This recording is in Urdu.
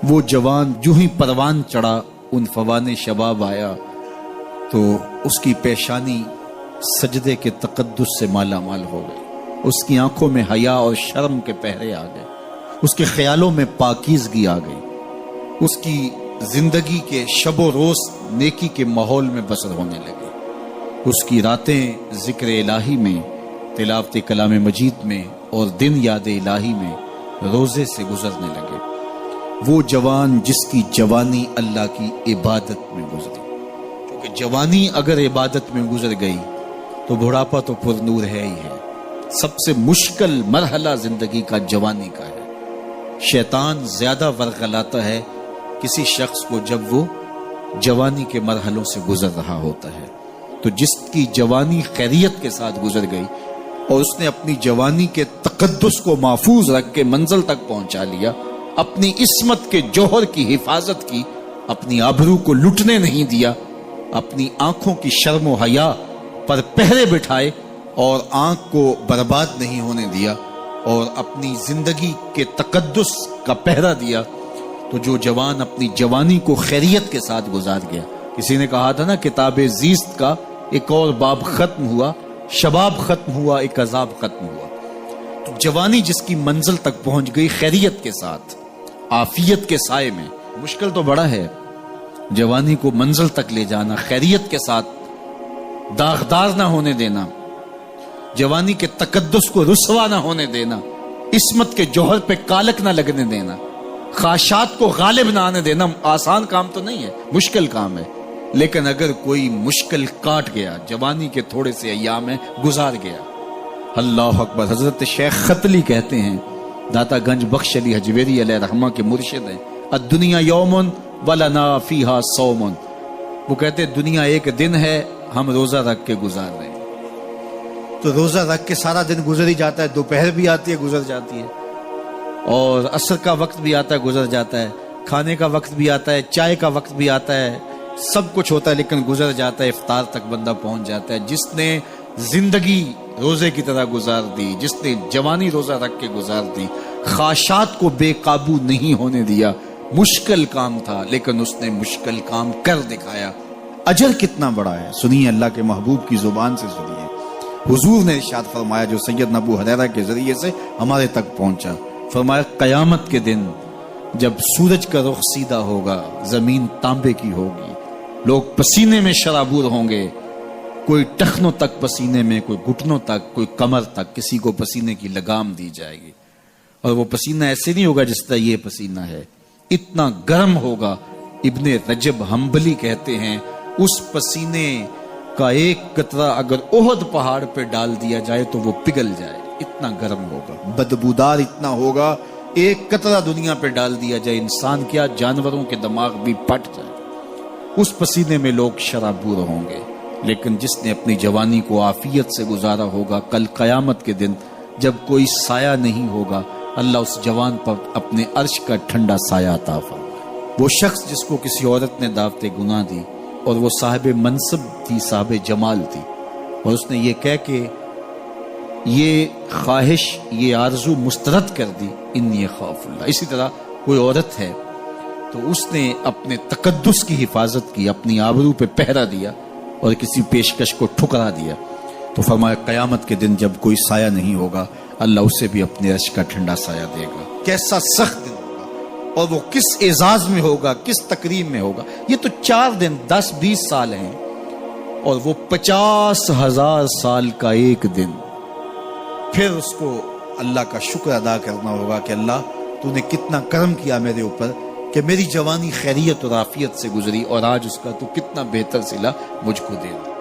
وہ جوان جو ہی پروان چڑھا ان فوان شباب آیا تو اس کی پیشانی سجدے کے تقدس سے مالا مال ہو گئی، اس کی آنکھوں میں حیا اور شرم کے پہرے آ گئے، اس کے خیالوں میں پاکیزگی آ گئی، اس کی زندگی کے شب و روز نیکی کے ماحول میں بسر ہونے لگے، اس کی راتیں ذکر الہی میں، تلاوت کلام مجید میں اور دن یاد الہی میں روزے سے گزرنے لگے۔ وہ جوان جس کی جوانی اللہ کی عبادت میں گزری، کیونکہ جوانی اگر عبادت میں گزر گئی تو بڑھاپا تو پر نور ہے ہی ہے۔ سب سے مشکل مرحلہ زندگی کا جوانی کا ہے۔ شیطان زیادہ ورغلاتا ہے کسی شخص کو جب وہ جوانی کے مرحلوں سے گزر رہا ہوتا ہے۔ تو جس کی جوانی خیریت کے ساتھ گزر گئی اور اس نے اپنی جوانی کے تقدس کو محفوظ رکھ کے منزل تک پہنچا لیا، اپنی عصمت کے جوہر کی حفاظت کی، اپنی آبرو کو لٹنے نہیں دیا، اپنی آنکھوں کی شرم و حیا پر پہرے بٹھائے اور آنکھ کو برباد نہیں ہونے دیا اور اپنی زندگی کے تقدس کا پہرا دیا، تو جو جوان اپنی جوانی کو خیریت کے ساتھ گزار گیا۔ کسی نے کہا تھا نا، کتاب زیست کا ایک اور باب ختم ہوا، شباب ختم ہوا، ایک عذاب ختم ہوا۔ تو جوانی جس کی منزل تک پہنچ گئی خیریت کے ساتھ، عافیت کے سائے میں، مشکل تو بڑا ہے جوانی کو منزل تک لے جانا، خیریت کے ساتھ، داغدار نہ ہونے دینا، جوانی کے تقدس کو رسوا نہ ہونے دینا، عصمت کے جوہر پہ کالک نہ لگنے دینا، خواہشات کو غالب نہ آنے دینا۔ آسان کام تو نہیں ہے، مشکل کام ہے، لیکن اگر کوئی مشکل کاٹ گیا، جوانی کے تھوڑے سے ایام میں گزار گیا۔ اللہ اکبر۔ حضرت شیخ خطلی کہتے ہیں، داتا گنج بخش علی حجویری علیہ رحمہ کے مرشد ہیں، الدنیا یوم ولنا فیہا صوم۔ وہ کہتے ہیں دنیا ایک دن ہے، ہم روزہ رکھ کے گزار رہے ہیں۔ تو روزہ رکھ کے سارا دن گزر ہی جاتا ہے، دوپہر بھی آتی ہے گزر جاتی ہے، اور عصر کا وقت بھی آتا ہے گزر جاتا ہے، کھانے کا وقت بھی آتا ہے، چائے کا وقت بھی آتا ہے، سب کچھ ہوتا ہے لیکن گزر جاتا ہے، افطار تک بندہ پہنچ جاتا ہے۔ جس نے زندگی روزے کی طرح گزار دی، جس نے جوانی روزہ رکھ کے گزار دی، خواہشات کو بے قابو نہیں ہونے دیا، مشکل کام تھا لیکن اس نے مشکل کام کر دکھایا۔ اجر کتنا بڑا ہے، سنیے اللہ کے محبوب کی زبان سے سنیے۔ حضور نے ارشاد فرمایا جو سید ابو ہریرہ کے ذریعے سے ہمارے تک پہنچا، فرمایا قیامت کے دن جب سورج کا رخ سیدھا ہوگا، زمین تانبے کی ہوگی، لوگ پسینے میں شرابور ہوں گے، کوئی ٹخنوں تک پسینے میں، کوئی گھٹنوں تک، کوئی کمر تک، کسی کو پسینے کی لگام دی جائے گی، اور وہ پسینہ ایسے نہیں ہوگا جس طرح یہ پسینہ ہے، اتنا گرم ہوگا۔ ابن رجب حنبلی کہتے ہیں اس پسینے کا ایک قطرہ اگر احد پہاڑ پہ ڈال دیا جائے تو وہ پگھل جائے، اتنا گرم ہوگا، بدبودار اتنا ہوگا، ایک قطرہ دنیا پہ ڈال دیا جائے، انسان کیا جانوروں کے دماغ بھی پھٹ جائے، اس پسینے میں لوگ شرابور ہوں گے۔ لیکن جس نے اپنی جوانی کو عافیت سے گزارا ہوگا، کل قیامت کے دن جب کوئی سایہ نہیں ہوگا، اللہ اس جوان پر اپنے عرش کا ٹھنڈا سایہ عطا فرمائے۔ وہ شخص جس کو کسی عورت نے دعوت گناہ دی اور وہ صاحب منصب تھی، صاحب جمال تھی، اور اس نے یہ کہہ کے یہ خواہش، یہ آرزو مسترد کر دی، انی خاف اللہ۔ اسی طرح کوئی عورت ہے تو اس نے اپنے تقدس کی حفاظت کی، اپنی آبرو پہ پہرا دیا اور کسی پیشکش کو ٹھکرا دیا، تو فرمایا قیامت کے دن جب کوئی سایہ نہیں ہوگا، اللہ اسے بھی اپنے عرش کا ٹھنڈا سایہ دے گا۔ کیسا سخت دن ہوگا، اور وہ کس اعزاز میں ہوگا، کس تکریم میں ہوگا۔ یہ تو 4 دن 10-20 سال ہیں، اور وہ 50,000 سال کا ایک دن۔ پھر اس کو اللہ کا شکر ادا کرنا ہوگا کہ اللہ تو نے کتنا کرم کیا میرے اوپر کہ میری جوانی خیریت اور عافیت سے گزری، اور آج اس کا تو کتنا بہتر صلہ مجھ کو دے دے۔